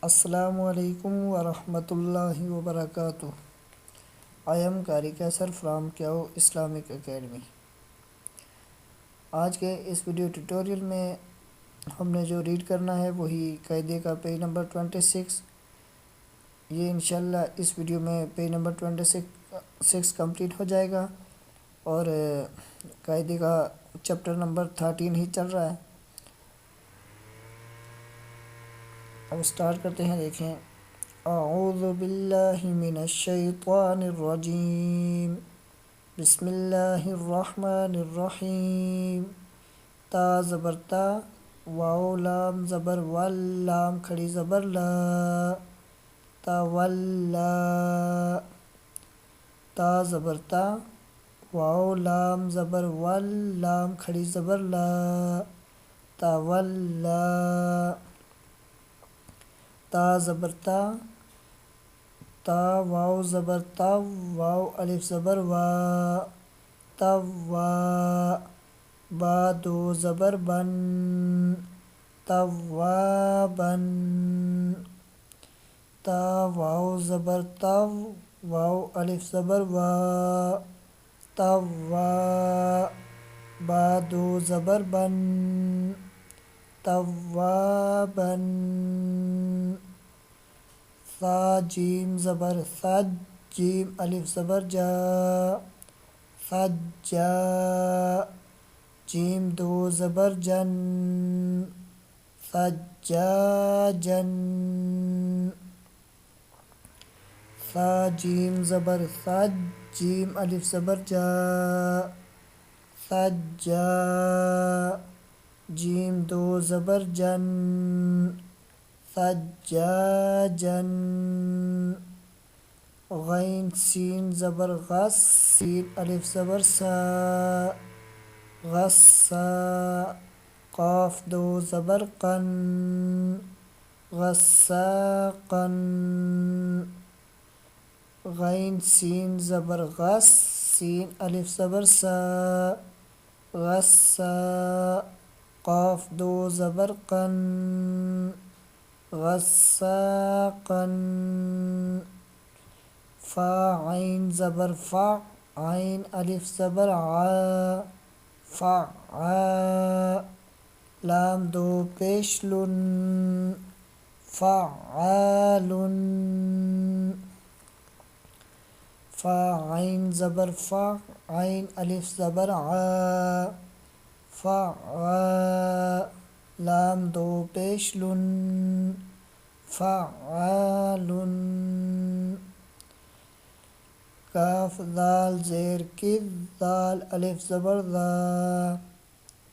السلام علیکم ورحمۃ اللہ وبرکاتہ. I am Qari Kaisar from Kyao Islamic Academy. آج کے اس ویڈیو ٹیوٹوریل میں ہم نے جو ریڈ کرنا ہے وہی قاعدے کا پیج نمبر 26. یہ انشاءاللہ اس ویڈیو میں پیج نمبر 26 کمپلیٹ ہو جائے گا اور قاعدے کا چیپٹر نمبر 13 ہی چل رہا ہے. اب سٹارٹ کرتے ہیں. دیکھیں، اعوذ باللہ من الشیطان الرجیم، بسم اللہ الرحمن الرحیم. تا زبر تا، واو لام زبر ول، لام کھڑی زبر لا، تولا. تا زبر تا، واو لام زبر ول، لام کھڑی زبر لا، تولا. تا زبر تا، تا واو زبر تا، واو الف زبر وا، توا. با دو زبر بن، توابن. تا واو زبر تا، واو الف زبر وا، توا. با دو زبر بن، توابن. ثا جیم زبر ثج، جیم الف زبر جا، ثجا. جیم دو زبر جن، ثجاجن. ثا جیم زبر ثج، جیم الف زبر جا، ثجا. جیم دو زبر جن، ثجاجن. غین سین زبر غس، سین الف زبر سا، غصا. قاف دو زبر قن، غساقن. غین سین زبر غس، سین الف زبر سا، غصا. قاف دو زبر قن، غساقن. فا عین زبر فا، عین الف زبر عا، فعا. لام دو پیش لن، فعالن. فا عین زبر فا، عین الف زبر عا، فعا. لام دو پیش لن، فعالن. کاف دال زیر کذ، دال الف زبر ذا،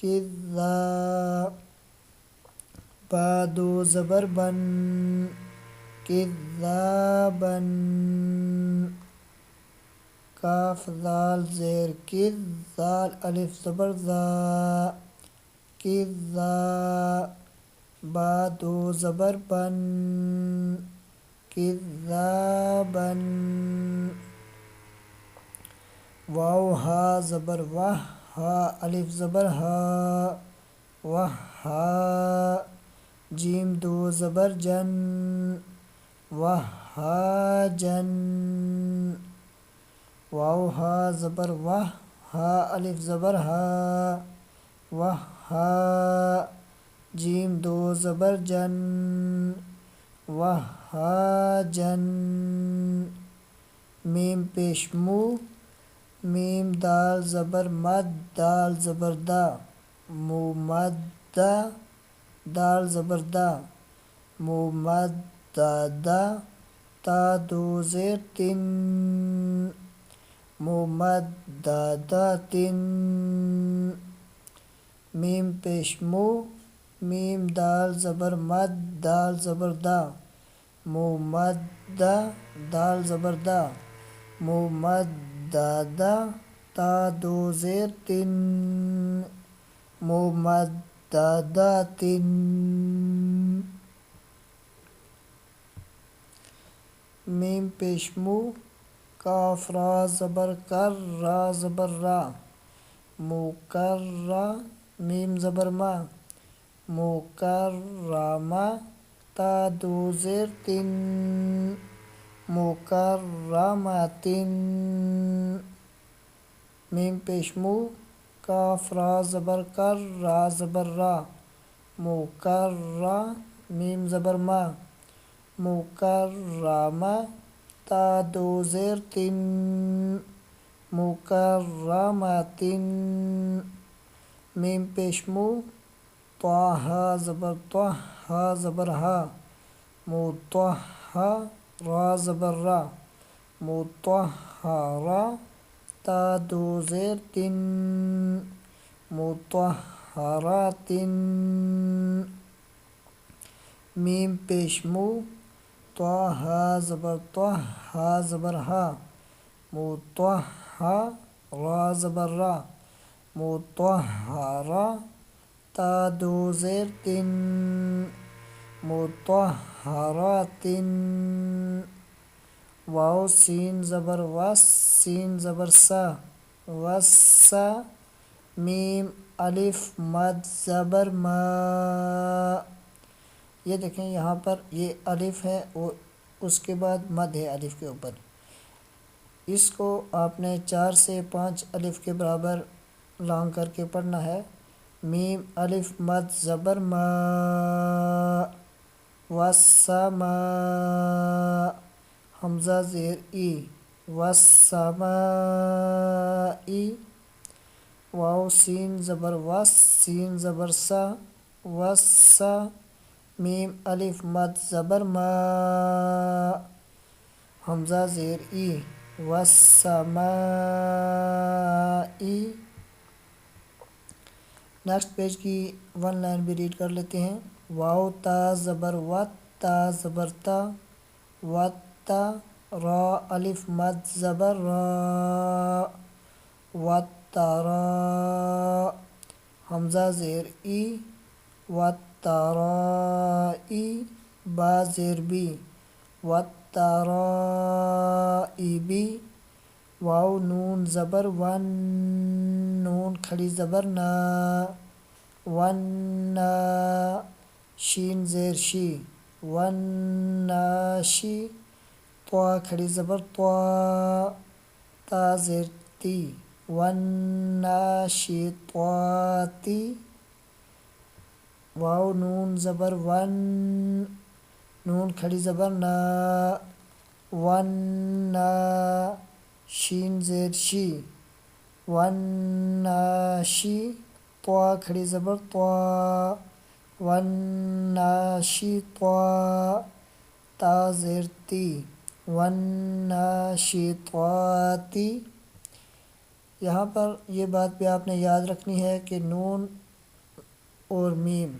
کذا. با دو زبر بن، کذابن. کاف دال زیر کذ، دال الف زبر ذا، کذا. با دو زبر بن، کذابن. واو ہا زبر واہ، ہا الف زبر ہا، وہا. جیم دو زبر جن، وہاجن. واو ہا زبر واہ، ہا الف زبر ہا، وہا. جیم دو زبر جن، وہاجن. میم پیش مو، میم دال زبر مد، دال زبر دا، ممدہ. دال زبر دا، ممددہ. تا دو زیر تن، ممددۃ. میم پیش مو، میم دال زبر مد، دال زبر دا، ممدہ. دال زبر دا، ممددہ. تا دو زیر تن، ممددۃ. میم پیش مو، کاف را زبر کر، را زبر را، مکرہ. میم زبر ما، مکرمہ. تا دو زیر تین مکرمتن میم پیش مو کاف را زبر کر را زبر را مکرر میم زبر ما مکرمہ تا دو زیر تین مکرمتن میم پیش مو طہ زبر طہ ہا زبر ہا مطہر را زبر را مطہرہ تا دو زیر تین مطہراتن میم پیش مو طہ زبر طہ ہا زبر ہا مطہر را زبر را مطہرہ تا دو زیر تین مطہراتن واو سین زبر وس سین زبر سا وسا میم الف مد زبر ما یہ دیکھیں یہاں پر یہ الف ہے اور اس کے بعد مد ہے الف کے اوپر. اس کو آپ نے 4 سے 5 الف کے برابر لانگ کر کے پڑھنا ہے. میم الف مد زبر ما والسماء حمزہ زیر ای والسماء واو سین زبر وس سین زبر سا وسا میم الف مد زبر ما حمزہ زیر ای والسماء. نیکسٹ پیج کی 1 لائن بھی ریڈ کر لیتے ہیں. واو تا زبر وت تا زبر تا وتا را الف مد زبر را وترا حمزہ زیر ای وترائی با زیر بی وترائبی واو نون زبر ون نون کھڑی زبر نا ون شین زیر شی وناشی طا کھڑی زبر طا تا زیر تی وناشطاتی واو نون زبر ون نون کھڑی زبر نا ون شین زیر شی وناشی طا کھڑی زبر طا وناشطا تا زیر تی وناشطاتی. یہاں پر یہ بات بھی آپ نے یاد رکھنی ہے کہ نون اور میم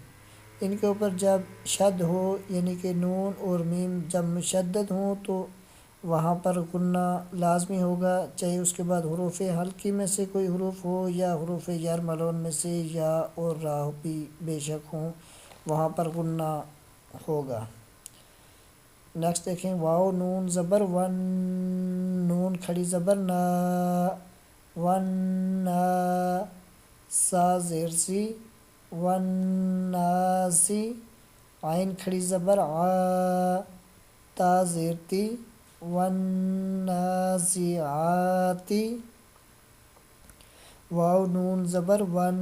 ان کے اوپر جب شد ہو یعنی کہ نون اور میم جب مشدد ہوں تو وہاں پر غنہ لازمی ہوگا، چاہے اس کے بعد حروف حلقی میں سے کوئی حروف ہو یا حروف جر ملون میں سے یا اور راہ بھی بے شک ہوں، وہاں پر غنہ ہوگا. نیکسٹ دیکھیں. واو نون زبر ون نون کھڑی زبر نا ون سا زیر سی ون سی عین کھڑی زبر آ تا زیر تی ون زیاتی واو نون زبر ون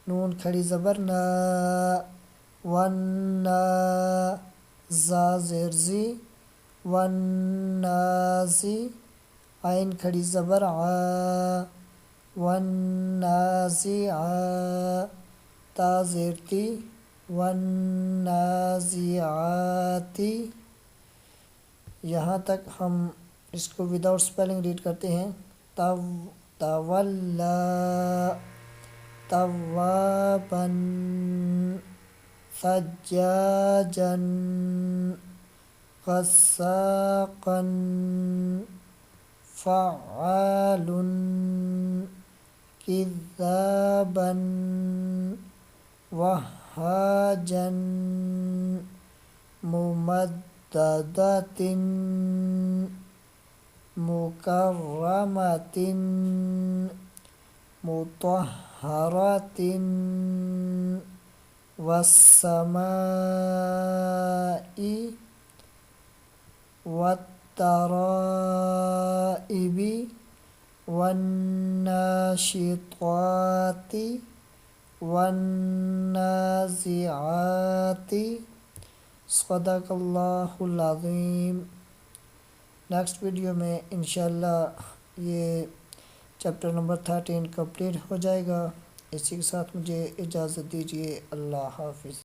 نون کھڑی زبر نا ون زا زیر زی ون زی عین کھڑی زبر آ ون تا زیر تی ون زیاتی. یہاں تک ہم اس کو وداؤٹ سپیلنگ ریڈ کرتے ہیں. تولا توابا ثجاجا غساقا فعال كذابا وهاجا ممددة مكرمة مطهرة والسماء والترائب والناشطات والنازعات. صدق اللہ العظیم. نیکسٹ ویڈیو میں انشاءاللہ یہ چیپٹر نمبر 13 کمپلیٹ ہو جائے گا. اسی کے ساتھ مجھے اجازت دیجیے. اللہ حافظ.